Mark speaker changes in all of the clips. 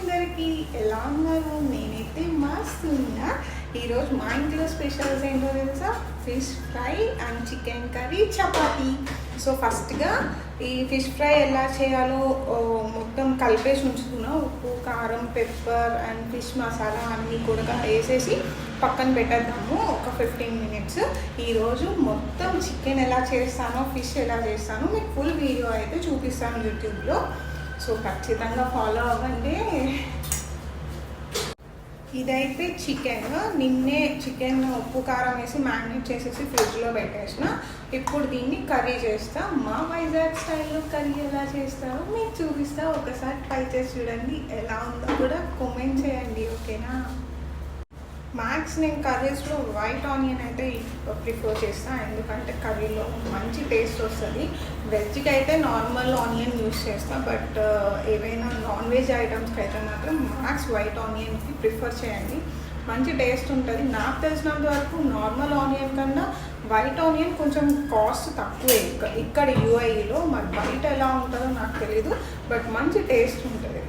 Speaker 1: అందరికీ ఎలా ఉన్నారు? నేనైతే మస్తు ఉన్నా. ఈరోజు మా ఇంట్లో స్పెషల్స్ ఏంటో తెలుసా? Fish fry and chicken curry, chapati. So ఫస్ట్గా ఈ ఫిష్ ఫ్రై ఎలా చేయాలో మొత్తం కలిపేసి ఉంచుకున్నా. ఉప్పు, కారం, పెప్పర్ అండ్ ఫిష్ మసాలా అన్నీ కూడా వేసేసి పక్కన పెట్టేద్దాము ఒక 15 minutes. ఈరోజు మొత్తం చికెన్ ఎలా చేస్తానో, ఫిష్ ఎలా చేస్తానో మీకు ఫుల్ వీడియో అయితే చూపిస్తాను యూట్యూబ్లో. సో ఖచ్చితంగా ఫాలో అవ్వండి. ఇదైతే చికెన్, నిన్నే చికెన్ ఉప్పు కారం వేసి మ్యారినేట్ చేసేసి ఫ్రిడ్జ్లో పెట్టేసిన. ఇప్పుడు దీన్ని కర్రీ చేస్తా. మా వైజాగ్ స్టైల్లో కర్రీ ఎలా చేస్తారో మీకు చూపిస్తా. ఒకసారి ట్రై చేసి చూడండి, ఎలా ఉందో కూడా కామెంట్ చేయండి, ఓకేనా? మ్యాక్స్ నేను కర్రీస్లో వైట్ ఆనియన్ అయితే ప్రిఫర్ చేస్తాను, ఎందుకంటే కర్రీలో మంచి టేస్ట్ వస్తుంది. వెజ్కి అయితే నార్మల్ ఆనియన్ యూస్ చేస్తాను, బట్ ఏవైనా నాన్ వెజ్ ఐటమ్స్కి అయితే మాత్రం మ్యాక్స్ వైట్ ఆనియన్కి ప్రిఫర్ చేయండి, మంచి టేస్ట్ ఉంటుంది. నాకు తెలిసినంత వరకు నార్మల్ ఆనియన్ కన్నా వైట్ ఆనియన్ కొంచెం కాస్ట్ తక్కువే ఇక్కడ యూఐలో. మరి బయట ఎలా ఉంటుందో నాకు తెలీదు, బట్ మంచి టేస్ట్ ఉంటుంది.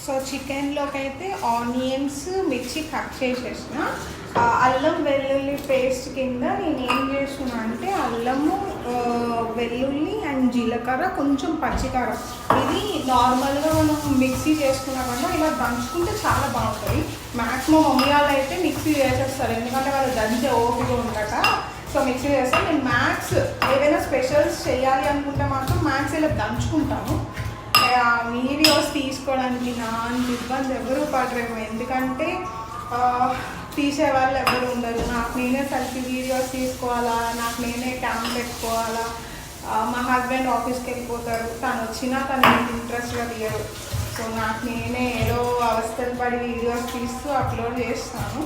Speaker 1: సో చికెన్లోకి అయితే ఆనియన్స్, మిర్చి కట్ చేసేసిన. అల్లం వెల్లుల్లి పేస్ట్ కింద నేను ఏం చేస్తున్నా అంటే అల్లము, వెల్లుల్లి అండ్ జీలకర్ర, కొంచెం పచ్చికారం. ఇది నార్మల్గా మనం మిక్సీ చేసుకున్నామన్నా ఇలా దంచుకుంటే చాలా బాగుంటుంది. మ్యాక్సిమం మమ్మీ వాళ్ళు అయితే మిక్సీ చేసేస్తారు, ఎందుకంటే వాళ్ళు దంచే ఓపిక ఉండక. సో మిక్సీ చేస్తాను. నేను మ్యాక్స్ ఏదైనా స్పెషల్స్ చేయాలి అనుకుంటే మాత్రం మ్యాక్స్ ఇలా దంచుకుంటాను. వీడియోస్ తీసుకోవడానికి నా అంత ఇబ్బంది ఎవరు పడరేమో, ఎందుకంటే తీసే వాళ్ళు ఎవరు ఉండరు. నాకు నేనే సెల్ఫీ వీడియోస్ తీసుకోవాలా, నాకు నేనే క్యామ్ పెట్టుకోవాలా. మా హస్బెండ్ ఆఫీస్కి వెళ్ళిపోతారు, తను వచ్చినా తను ఇంట్రెస్ట్గా తీయరు. సో నాకు నేనే ఏదో అవస్థలు పడి వీడియోస్ తీస్తూ అప్లోడ్ చేస్తాను.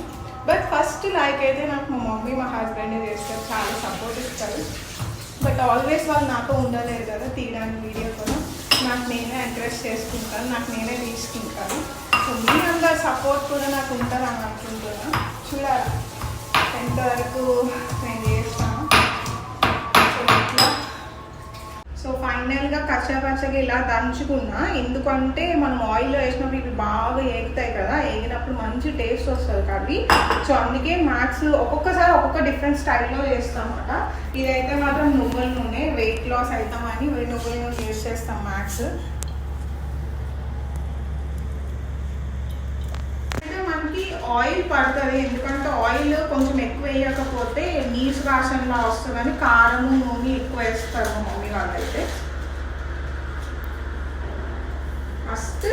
Speaker 1: బట్ ఫస్ట్ లైక్ అయితే నాకు మా మమ్మీ, మా హస్బెండే చేస్తారు, చాలా సపోర్ట్ ఇస్తారు. బట్ ఆల్వేస్ వాళ్ళు నాతో ఉండలేరు కదా తీయడానికి వీడియో కూడా. నాకు నేనే ఎంకరేజ్ చేసుకుంటాను, నాకు నేనే తీసుకుంటాను. సో మీ అందరు సపోర్ట్ కూడా నాకు ఉంటారని అనుకుంటున్నాను. చూడాలి ఎంతవరకు నేను చేస్తాను. సో ఇట్లా సో ఫైనల్గా కచ్చాపచ్చగా ఇలా దంచుకున్నా, ఎందుకంటే మనం ఆయిల్లో వేసినప్పుడు ఇవి బాగా ఏగుతాయి కదా, ఏగినప్పుడు మంచి టేస్ట్ వస్తుంది కర్రీ. సో అందుకే మ్యాక్స్ ఒక్కొక్కసారి ఒక్కొక్క డిఫరెంట్ స్టైల్లో చేస్తాం అన్నమాట. ఇదైతే మాత్రం నువ్వుల నూనె, వెయిట్ లాస్ అవుతామని నువ్వుల నూనె యూజ్ చేస్తాం మ్యాక్స్. మనకి ఆయిల్ పడుతుంది, ఎందుకంటే ఆయిల్ కొంచెం ఎక్కువ వేయకపోతే నీసు వాసనలా వస్తుందని కారము, నూనె ఎక్కువ వేస్తారు మా మమ్మీ వాళ్ళు అయితే. ఫస్ట్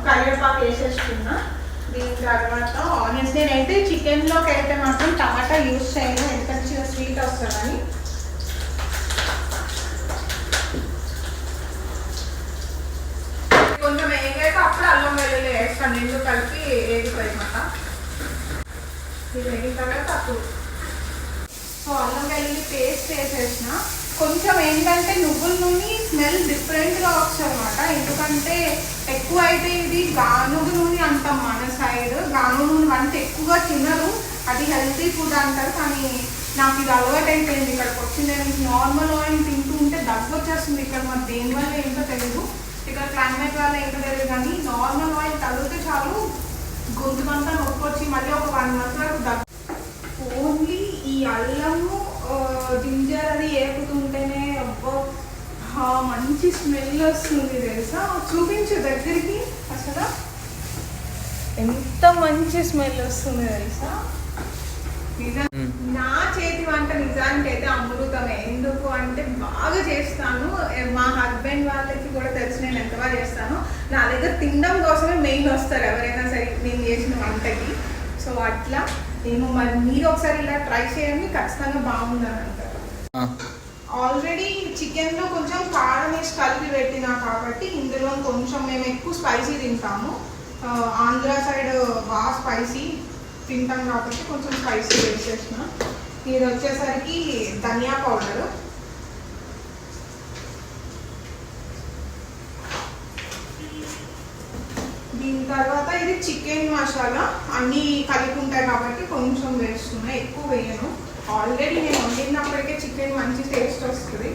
Speaker 1: కరివేపాకు వేసేసుకున్నా. దీని తర్వాత ఆనియన్స్. నేనైతే చికెన్లోకి అయితే మాత్రం టమాటా యూజ్ చేయను, ఎందుకంటే స్వీట్ వస్తుందని. కొంచెం వేగాక అప్పుడు అల్లం వెల్లుల్లి వేస్తాను, రెండు కలిపి వేగిపోయిమాట. ఇది వేగిన తర్వాత అప్పుడు సో అల్లం వెల్లుల్లి పేస్ట్ వేసేసిన. కొంచెం ఏంటంటే నువ్వుల నూనె స్మెల్ డిఫరెంట్గా వస్తుంది అనమాట, ఎందుకంటే ఎక్కువ అయితే ఇది గానుగ నూనె అంటాం మన సైడ్. గానుగ నూనె అంటే ఎక్కువగా తినరు, అది హెల్తీ ఫుడ్ అంటారు. కానీ నాకు ఇది అలవాటు అయిపోయింది. ఇక్కడికి వచ్చింది నేను నార్మల్ ఆయిల్ తింటూ ఉంటే దగ్గు వచ్చేస్తుంది. ఇక్కడ మరి దేనివల్ల ఏంటో తెలియదు, ఇక్కడ క్లైమేట్ వల్ల ఏంటో తెలియదు, కానీ నార్మల్ ఆయిల్ తగిలితే చాలు గొంతుకంతా నొప్పి వచ్చి మళ్ళీ ఒక 1 month వరకు దగ్గు. ఓన్లీ ఈ అల్లము, జింజర్ అది ఏపుతుంటేనే అబ్బో మంచి స్మెల్ వస్తుంది తెలుసా. చూపించు దగ్గరికి, అసలు ఎంత మంచి స్మెల్ వస్తుంది తెలుసా. నిజం నా చేతి వంట నిజానికి అయితే అమృతమే. ఎందుకు అంటే బాగా చేస్తాను, మా హస్బెండ్ వాళ్ళకి కూడా తెలిసి నేను ఎంత బాగా చేస్తాను. నా దగ్గర తినడం కోసమే మెయిన్ వస్తారు ఎవరైనా సరే నేను చేసిన వంటకి. సో అట్లా నేను మరి మీరు ఒకసారి ఇలా ట్రై చేయండి, ఖచ్చితంగా బాగుందని అంటారు. ఆల్రెడీ చికెన్లో కొంచెం కారం వేసి కలిపి పెట్టినా కాబట్టి ఇందులో కొంచెం మేము ఎక్కువ స్పైసీ తింటాము. ఆంధ్ర సైడ్ బాగా స్పైసీ తింటాం కాబట్టి కొంచెం స్పైసీ వేసేసిన. ఇది వచ్చేసరికి ధనియా పౌడరు, దీని తర్వాత ఇది చికెన్ మసాలా. అన్నీ కలిపి ఉంటాయి కాబట్టి కొంచెం వేస్తున్నా, ఎక్కువ వేయను. ఆల్రెడీ నేను వండినప్పటికే చికెన్ మంచి టేస్ట్ వస్తుంది.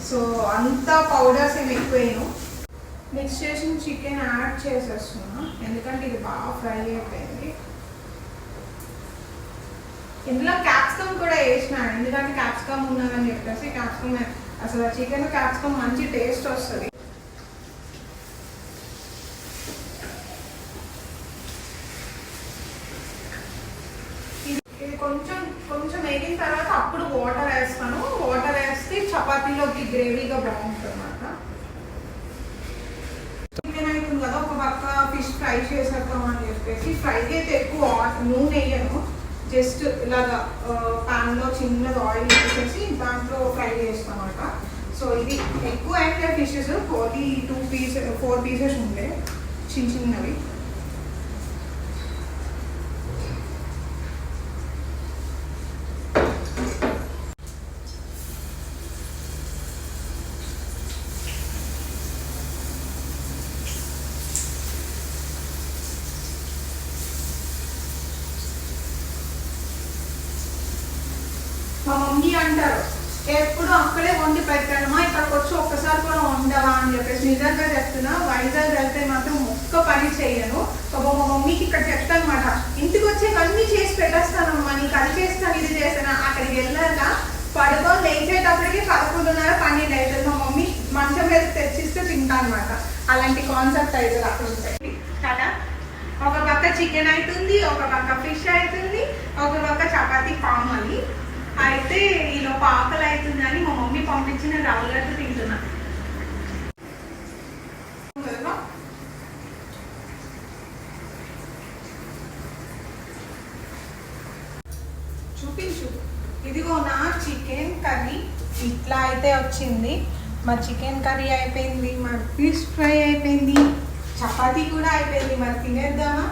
Speaker 1: సో అంత పౌడర్స్ ఏమి ఎక్కువేను. మిక్స్ చేసిన చికెన్ యాడ్ చేసేస్తున్నా, ఎందుకంటే ఇది బాగా ఫ్రై అయిపోయింది. ఇందులో క్యాప్సికమ్ కూడా వేసినాను, ఎందుకంటే క్యాప్సికమ్ ఉన్నదని చెప్పేసి. క్యాప్సికమ్ అసలు చికెన్ క్యాప్సికమ్ మంచి టేస్ట్ వస్తుంది. ఇది కొంచెం కొంచెం వేగిన తర్వాత అప్పుడు వాటర్ వేస్తాను. వాటర్ వేస్తే చపాతీలోకి గ్రేవీగా బాగుంటుంది అన్నమాట. చికెన్ అవుతుంది కదా, ఒక పక్క ఫిష్ ఫ్రై చేసేద్దాం అని చెప్పేసి. ఫ్రైకి అయితే ఎక్కువ నూనె వేయను, జస్ట్ ఇలాగా ప్యాన్లో చిన్నది ఆయిల్ వేసేసి దాంట్లో ఫ్రై చేస్తాం అన్నమాట. సో ఇది ఎక్కువ అయితే ఫిషెస్ ఓన్లీ 4 పీసెస్ ఉండే చిన్న చిన్నవి. మా మమ్మీ అంటారు ఎప్పుడు అక్కడే వండి పెట్టానమ్మా, ఇక్కడికి వచ్చి ఒక్కసారి కూడా వండవా అని చెప్పేసి. నిజంగా చెప్తున్నా, వైజాగ్ వెళ్తే మాత్రం ఒక్క పని చేయను. సో మా మమ్మీకి ఇక్కడ చెప్తాను అనమాట, ఇంటికి వచ్చి అన్నీ చేసి పెట్టేస్తానమ్మా, నీకు అది చేస్తాను ఇది చేస్తాను. అక్కడికి వెళ్ళాక పడుకొని లేచేటప్పటికి 11:30 12 అవుతుంది. మా మమ్మీ మంచం మీద తెచ్చిస్తే తింటా అనమాట. అలాంటి కాన్సెప్ట్ అవుతుంది అక్కడ ఉంటాయి కదా. ఒక పక్క చికెన్ అవుతుంది, ఒక పక్క ఫిష్ అవుతుంది, ఒక పక్క చపాతీ పామలి అయితే. ఈలోపు ఆకలి అవుతుందని మా మమ్మీ పంపించిన రవ్వలతో తింటున్నా. చూపించు, ఇదిగో నా చికెన్ కర్రీ ఇట్లా అయితే వచ్చింది. మా చికెన్ కర్రీ అయిపోయింది, మా ఫిష్ ఫ్రై అయిపోయింది, చపాతీ కూడా అయిపోయింది. మరి తినేద్దామా?